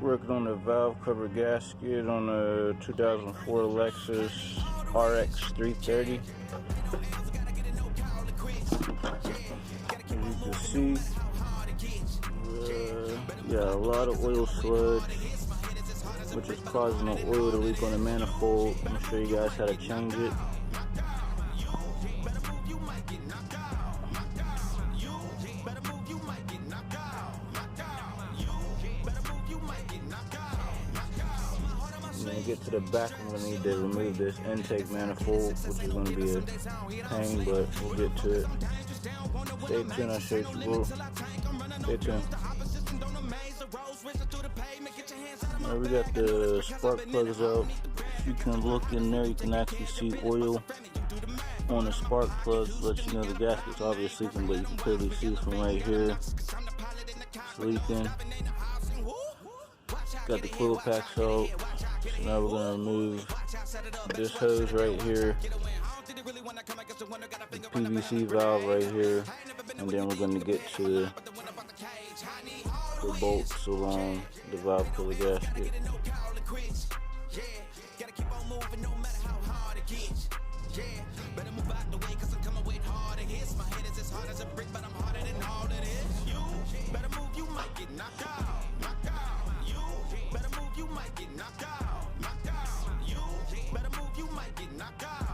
Working on the valve cover gasket on a 2004 Lexus Rx330. As you can see, yeah, a lot of oil sludge, which is causing the oil to leak on the manifold. I'm gonna show you guys how to change it. When we get to the back, I'm going to need to remove this intake manifold, which is going to be a pain, but we'll get to it. Stay tuned, I'll show you. Stay tuned. Now we got the spark plugs out. If you can look in there, you can actually see oil on the spark plugs, let you know the gasket's obviously leaking, but you can clearly see from right here it's leaking. Got the coil packs out. So now we're going to remove this hose right here, the PVC valve right here, and then we're going to get to the bolts along the valve cover gasket. Knocked out.